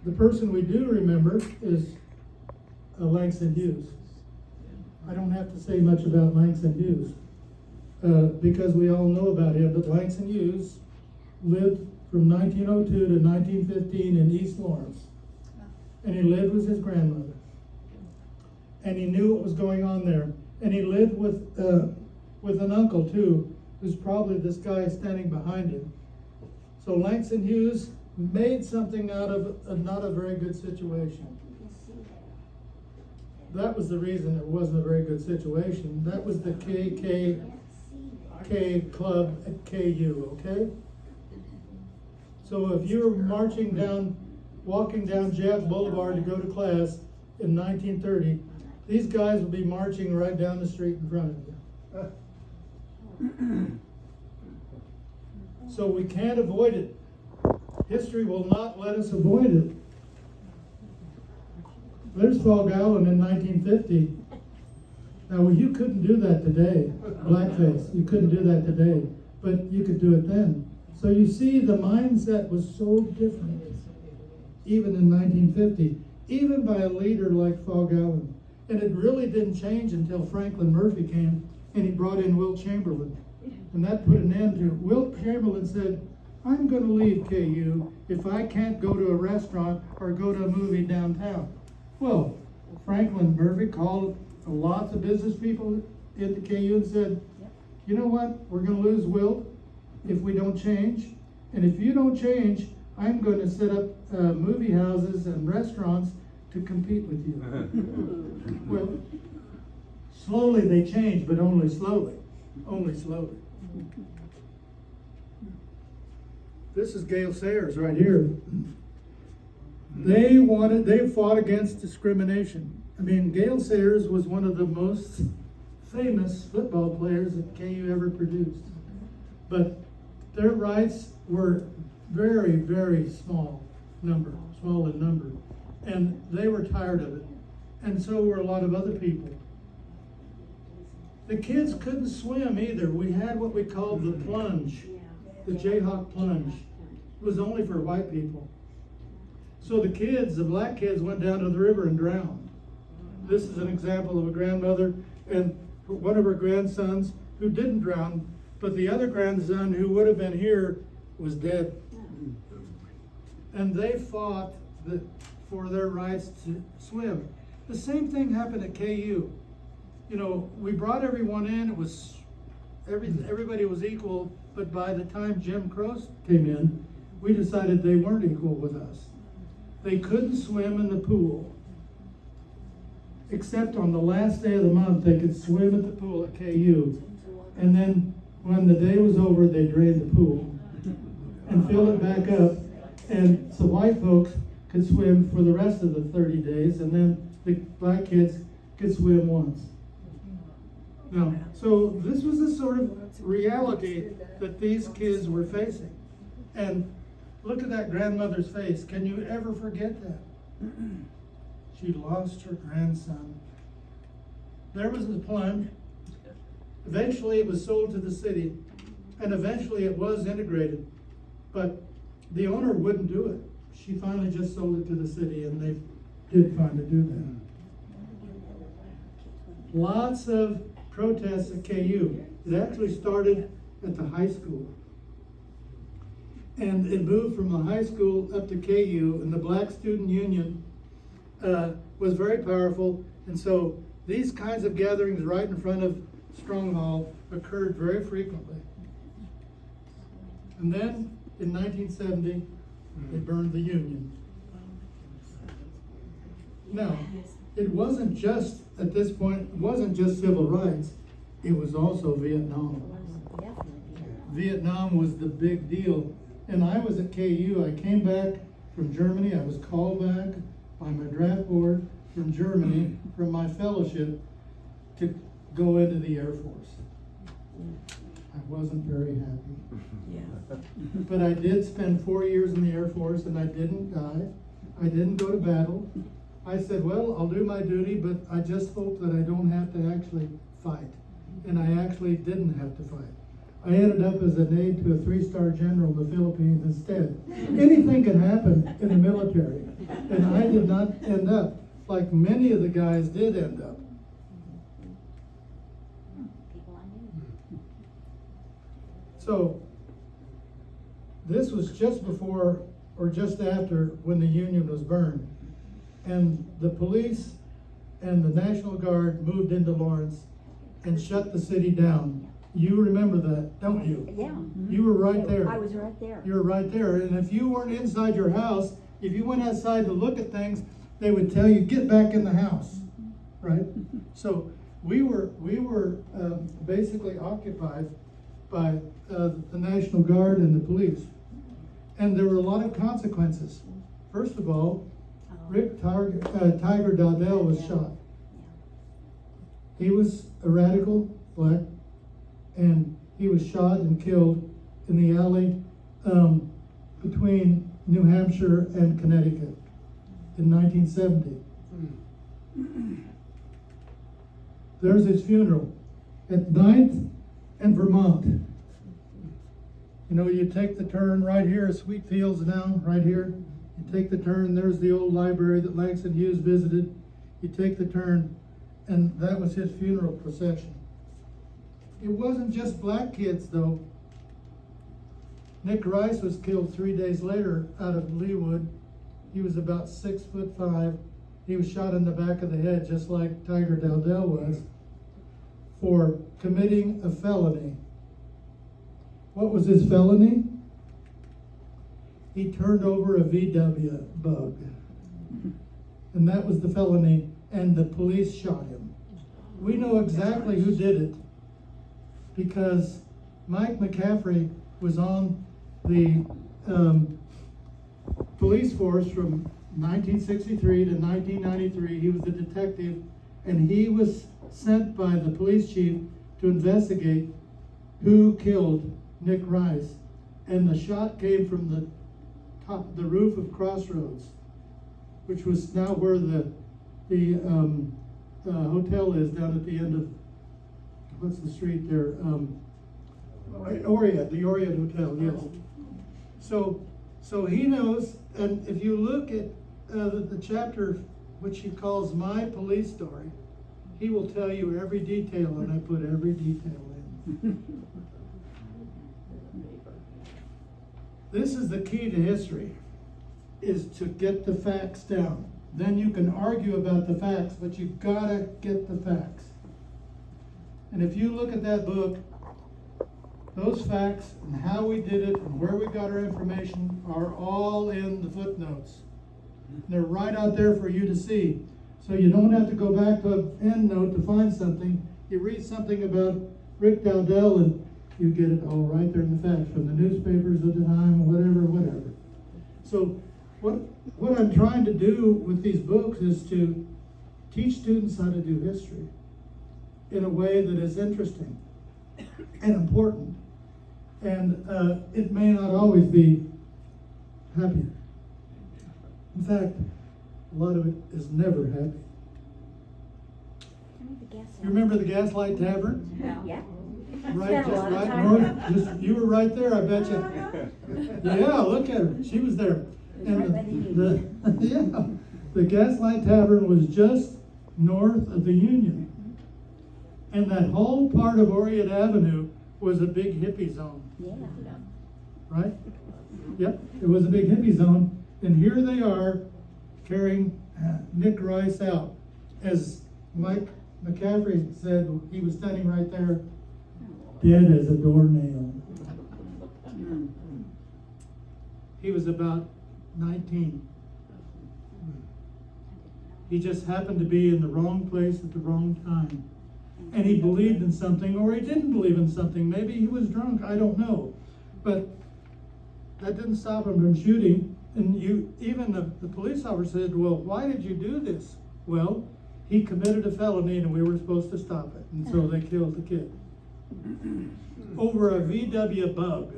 The person we do remember is Langston Hughes. I don't have to say much about Langston Hughes because we all know about him, but Langston Hughes lived from 1902 to 1915 in East Lawrence. And he lived with his grandmother. And he knew what was going on there. And he lived with an uncle too, who's probably this guy standing behind him. So Langston Hughes made something out of not a very good situation. That was the reason it wasn't a very good situation. That was the KKK club at KU, okay? So if you were walking down Jab Boulevard to go to class in 1930, these guys would be marching right down the street in front of you. So we can't avoid it. History will not let us avoid it. There's Fog Allen in 1950. Now, you couldn't do that today, blackface. You couldn't do that today, but you could do it then. So you see, the mindset was so different, even in 1950, even by a leader like Fog Allen. And it really didn't change until Franklin Murphy came and he brought in Wilt Chamberlain. And that put an end to it. Wilt Chamberlain said, I'm going to leave KU if I can't go to a restaurant or go to a movie downtown. Well, Franklin Murphy called lots of business people into KU and said, you know what, we're going to lose Wilt if we don't change. And if you don't change, I'm going to set up movie houses and restaurants to compete with you. Well, slowly they changed, but only slowly. Only slowly. This is Gale Sayers right here. They fought against discrimination. I mean, Gale Sayers was one of the most famous football players that KU ever produced. But their rights were very, very small in number. And they were tired of it. And so were a lot of other people. The kids couldn't swim either. We had what we called the plunge, the Jayhawk plunge. It was only for white people. So the black kids went down to the river and drowned. This is an example of a grandmother and one of her grandsons who didn't drown, but the other grandson who would have been here was dead. And they fought for their rights to swim. The same thing happened at KU. You know, we brought everyone in. It was everybody was equal, but by the time Jim Crow came in, we decided they weren't equal with us. They couldn't swim in the pool, except on the last day of the month they could swim at the pool at KU. And then when the day was over, they drained the pool and filled it back up, and so white folks could swim for the rest of the 30 days, and then the black kids could swim once. Now, so this was the sort of reality that these kids were facing. And look at that grandmother's face. Can you ever forget that? She lost her grandson. There was the plunge. Eventually it was sold to the city, and eventually it was integrated. But the owner wouldn't do it. She finally just sold it to the city, and they did finally do that. Lots of protests at KU. It actually started at the high school. And it moved from the high school up to KU, and the Black Student Union was very powerful. And so these kinds of gatherings right in front of Strong Hall occurred very frequently. And then in 1970, they burned the Union. Now, it wasn't just, at this point, it wasn't just civil rights, it was also Vietnam. Vietnam was the big deal. And I was at KU, I came back from Germany, I was called back by my draft board from Germany, from my fellowship, to go into the Air Force. I wasn't very happy. Yeah. But I did spend 4 years in the Air Force, and I didn't die. I didn't go to battle. I said, well, I'll do my duty, but I just hope that I don't have to actually fight. And I actually didn't have to fight. I ended up as an aide to a 3-star general in the Philippines instead. Anything can happen in the And I did not end up like many of the guys did end up. People I knew. So this was just before or just after when the Union was burned. And the police and the National Guard moved into Lawrence and shut the city down. You remember that, don't you? Yeah. You were right there. I was right there. You were right there. And if you weren't inside your house, if you went outside to look at things, they would tell you, get back in the house, right? So we were basically occupied by the National Guard and the police. And there were a lot of consequences. First of all, Rick Tiger Dowdell was shot. He was a radical black, and he was shot and killed in the alley between New Hampshire and Connecticut in 1970. There's his funeral at 9th and Vermont. You know, you take the turn right here at Sweet Fields now, right here. You take the turn, there's the old library that Langston Hughes visited. You take the turn, and that was his funeral procession. It wasn't just black kids, though. Nick Rice was killed 3 days later out of Leewood. He was about 6'5". He was shot in the back of the head, just like Tiger Dowdell was, for committing a felony. What was his felony? He turned over a VW bug. And that was the felony, and the police shot him. We know exactly who did it because Mike McCaffrey was on the police force from 1963 to 1993. He was a detective, and he was sent by the police chief to investigate who killed Nick Rice. And the shot came from the roof of Crossroads, which was now where the hotel is down at the end of, what's the street there? Orient, the Orient Hotel, yes. So he knows, and if you look at the chapter which he calls My Police Story, he will tell you every detail, and I put every detail in. This is the key to history, is to get the facts down. Then you can argue about the facts, but you've got to get the facts. And if you look at that book, those facts and how we did it and where we got our information are all in the footnotes. They're right out there for you to see. So you don't have to go back to an endnote to find something. You read something about Rick Dowdell and you get it all right there in the facts from the newspapers at the time, whatever. So what I'm trying to do with these books is to teach students how to do history in a way that is interesting and important. And it may not always be happy. In fact, a lot of it is never happy. You remember the Gaslight Tavern? Yeah. Right, just right north. You were right there, I bet you. Yeah, look at her. She was there. And the Gaslight Tavern was just north of the Union. And that whole part of Orient Avenue was a big hippie zone. Yeah. Right? Yep, it was a big hippie zone. And here they are carrying Nick Rice out. As Mike McCaffrey said, he was standing right there, dead as a doornail. He was about 19. He just happened to be in the wrong place at the wrong time. And he believed in something, or he didn't believe in something. Maybe he was drunk, I don't know. But that didn't stop him from shooting. And even the police officer said, well, why did you do this? Well, he committed a felony and we were supposed to stop it. And so they killed the kid. Over a VW bug.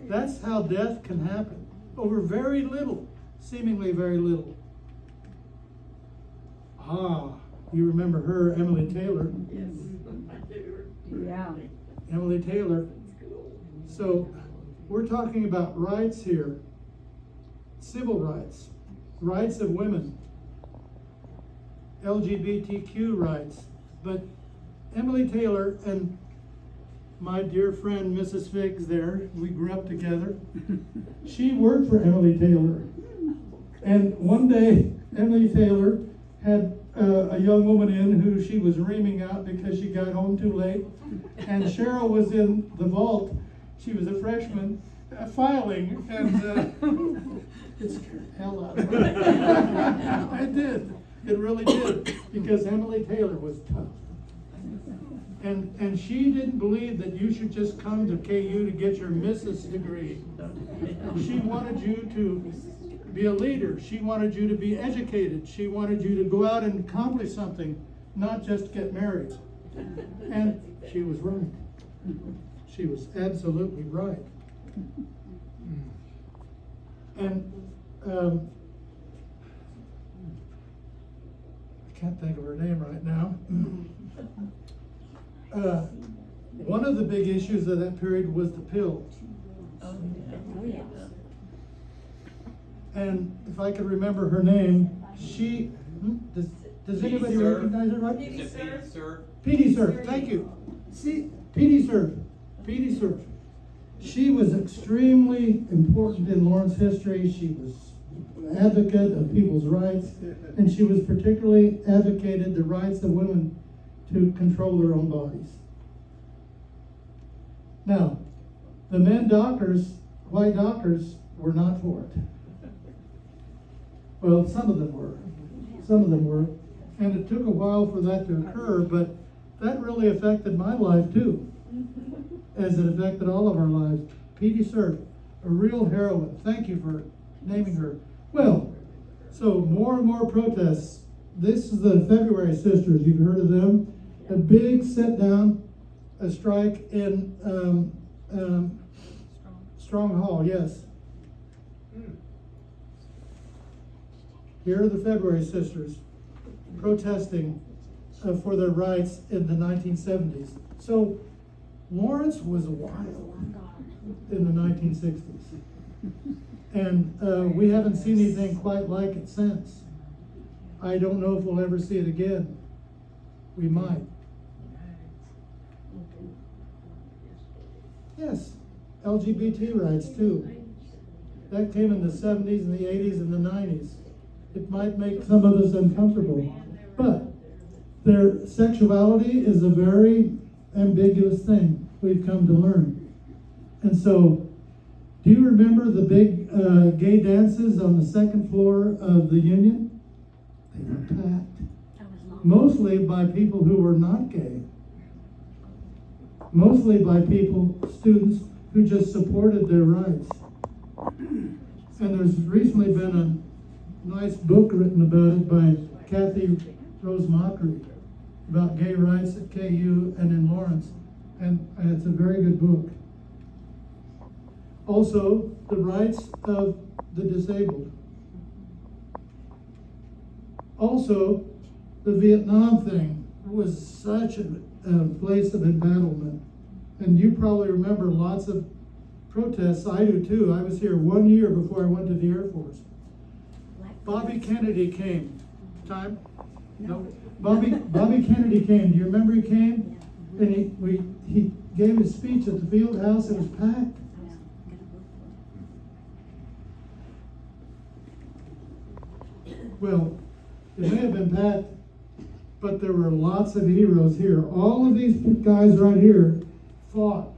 That's how death can happen. Over very little, seemingly very little. You remember her, Emily Taylor. Yes, I do. Yeah. Emily Taylor. So we're talking about rights here. civil rights, rights of women, LGBTQ rights. But Emily Taylor and my dear friend Mrs. Figgs there, we grew up together. She worked for Emily Taylor. And one day, Emily Taylor had a young woman in who she was reaming out because she got home too late. And Cheryl was in the vault. She was a freshman filing, and it scared the hell out of her. It did. It really did. Because Emily Taylor was tough. And she didn't believe that you should just come to KU to get your Mrs. degree. She wanted you to be a leader. She wanted you to be educated. She wanted you to go out and accomplish something, not just get married. And she was right. She was absolutely right. And I can't think of her name right now. One of the big issues of that period was the pill. Oh, yes. And if I could remember her name, she, does anybody recognize her, right? Petey Surf. Petey Surf, thank you. See, Petey Surf. She was extremely important in Lawrence history. She was an advocate of people's rights, and she was particularly advocated the rights of women to control their own bodies. Now, the men doctors, white doctors, were not for it. Well, some of them were. And it took a while for that to occur, but that really affected my life too, as it affected all of our lives. Petey Surf, a real heroine. Thank you for naming her. Well, so more and more protests. This is the February Sisters. You've heard of them? A big sit down, a strike in Strong Hall, yes. Here are the February Sisters protesting for their rights in the 1970s. So Lawrence was wild in the 1960s. And we haven't seen anything quite like it since. I don't know if we'll ever see it again. We might. Yes, LGBT rights too. That came in the 70s and the 80s and the 90s. It might make some of us uncomfortable, but their sexuality is a very ambiguous thing we've come to learn. And so, do you remember the big gay dances on the second floor of the Union? They were packed. Mostly by people who were not gay. Mostly by people, students, who just supported their rights. And there's recently been a nice book written about it by Kathy Rose Mockery about gay rights at KU and in Lawrence. And it's a very good book. Also, the rights of the disabled. Also, the Vietnam thing was such a place of embattlement. And you probably remember lots of protests. I do too. I was here 1 year before I went to the Air Force. Bobby Kennedy came. Time? No. Bobby Kennedy came. Do you remember he came? And he gave his speech at the field house. It was packed. Well, it may have been packed, but there were lots of heroes here. All of these guys right here fought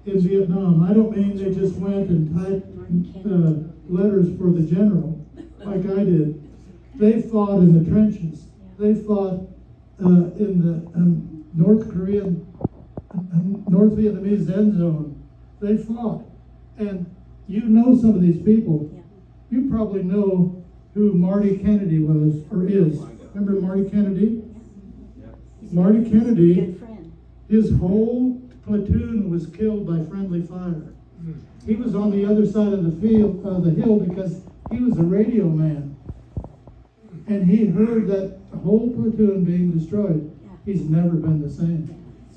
in Vietnam. I don't mean they just went and typed letters for the general like I did. They fought in the trenches. They fought in the North Vietnamese end zone. They fought. And you know some of these people. You probably know who Marty Kennedy was, or is. Remember Marty Kennedy? Marty Kennedy, Good friend. his whole platoon was killed by friendly fire. He was on the other side of the hill because he was a radio man. And he heard that whole platoon being destroyed. He's never been the same.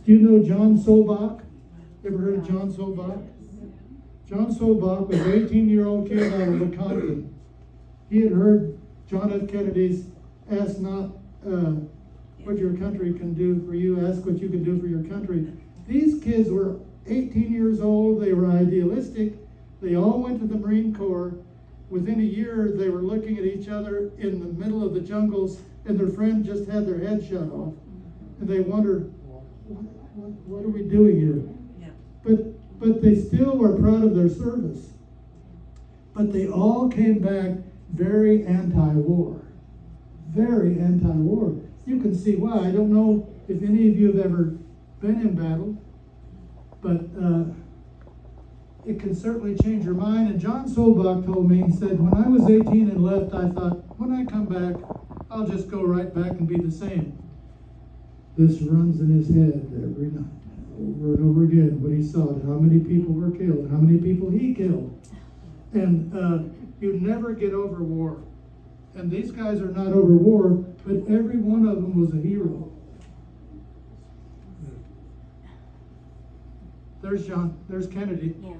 Do you know John Solbach? Ever heard of John Solbach? John Solbach was an 18-year-old kid out of Wisconsin. he had heard John F. Kennedy's ask not what your country can do for you, ask what you can do for your country. These kids were 18 years old, they were idealistic, they all went to the Marine Corps. Within a year, they were looking at each other in the middle of the jungles, and their friend just had their head shut off. And they wondered, what are we doing here? Yeah. But they still were proud of their service. But they all came back very anti-war. Very anti-war. You can see why. I don't know if any of you have ever been embattled, but it can certainly change your mind. And John Solbach told me, he said, when I was 18 and left, I thought, when I come back, I'll just go right back and be the same. This runs in his head every night, over and over again, when he saw it, how many people were killed, how many people he killed. And you never get over war. And these guys are not over war, but every one of them was a hero. There's John, there's Kennedy. Yeah.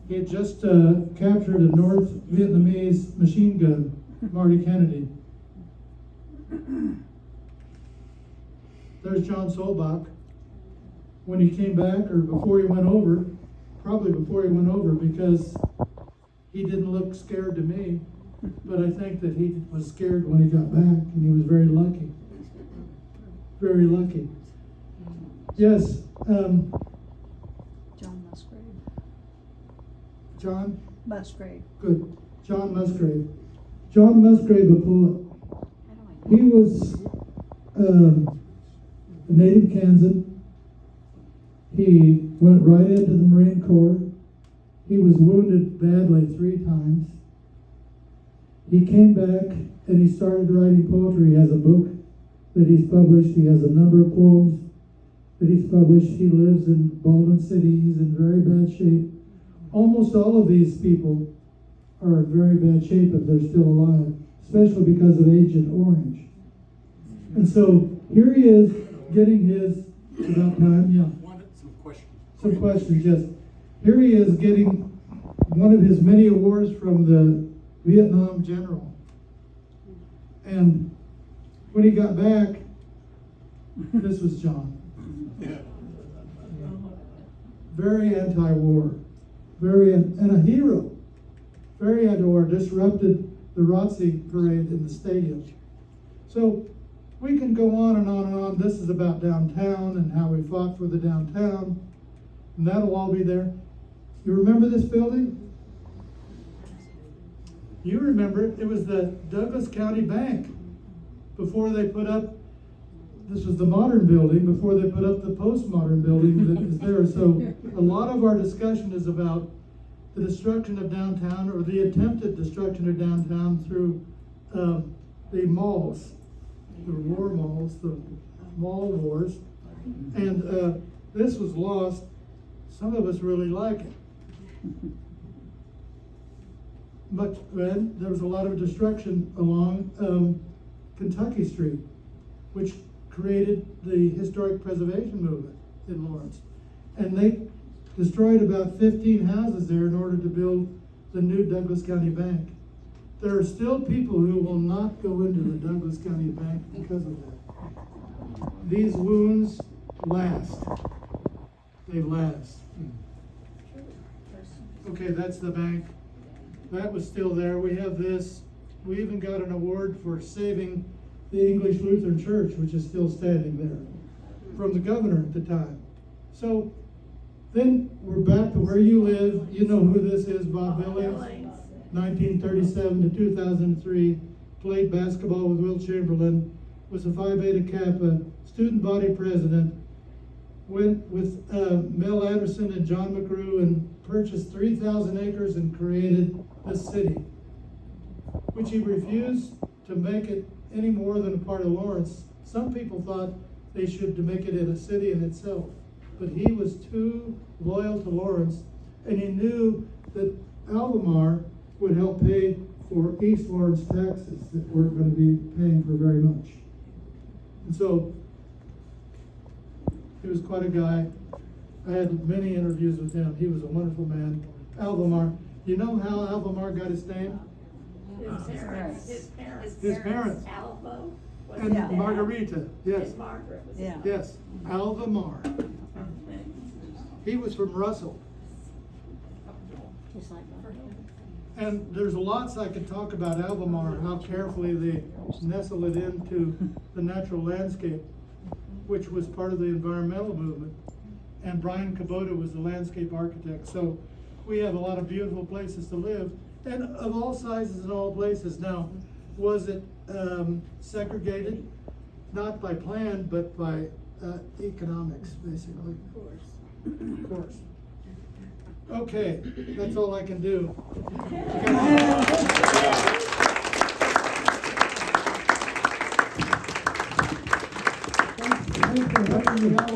He had just captured a North Vietnamese machine gun, Marty Kennedy. There's John Solbach. When he came back, or before he went over, probably before he went over, because he didn't look scared to me, but I think that he was scared when he got back, and he was very lucky. Very lucky. Yes, John Musgrave. John? Musgrave. Good. John Musgrave. John Musgrave, a poet. He was a native Kansan. He went right into the Marine Corps. He was wounded badly 3 times. He came back and he started writing poetry. He has a book that he's published. He has a number of poems that he's published. He lives in Baldwin City. He's in very bad shape. Almost all of these people are in very bad shape if they're still alive, especially because of Agent Orange. And so here he is getting his, about time, yeah. Some questions. Some questions, yes. Here he is getting one of his many awards from the Vietnam general. And when he got back, this was John. Yeah. Very anti-war, and a hero. Very anti-war, disrupted the ROTC parade in the stadium. So we can go on and on and on. This is about downtown and how we fought for the downtown, and that'll all be there. You remember this building? You remember it. It was the Douglas County Bank before they put up, this was the modern building, before they put up the postmodern building that is there. So a lot of our discussion is about the destruction of downtown, or the attempted destruction of downtown through the malls, the war malls, the mall wars. And this was lost. Some of us really like it. But there was a lot of destruction along Kentucky Street, which created the historic preservation movement in Lawrence. And they destroyed about 15 houses there in order to build the new Douglas County Bank. There are still people who will not go into the Douglas County Bank because of that. These wounds last. They last. Okay, that's the bank. That was still there. We have this. We even got an award for saving the English Lutheran Church, which is still standing there, from the governor at the time. So then we're back to where you live. You know who this is, Bob Billings. 1937 to 2003, played basketball with Will Chamberlain, was a Phi Beta Kappa, student body president, went with Mel Anderson and John McGrew and purchased 3,000 acres and created this city, which he refused to make it any more than a part of Lawrence. Some people thought they should make it in a city in itself, but he was too loyal to Lawrence, and he knew that Albemarle would help pay for East Lawrence taxes that weren't going to be paying for very much. And so he was quite a guy. I had many interviews with him. He was a wonderful man. Albemarle. You know how Albemarle got his name? His parents. Alvo. was And his dad. Margarita, yes, And Margaret was his Yeah. mom. yes, Alva Mar. He was from Russell. Just like mine. And there's lots I could talk about Albemarle, how carefully they nestle it into the natural landscape, which was part of the environmental movement. And Brian Kubota was the landscape architect. So we have a lot of beautiful places to live, and of all sizes and all places. Now, was it segregated? Not by plan, but by economics, basically. Of course. Of course. Okay, that's all I can do. Thank you for letting me know.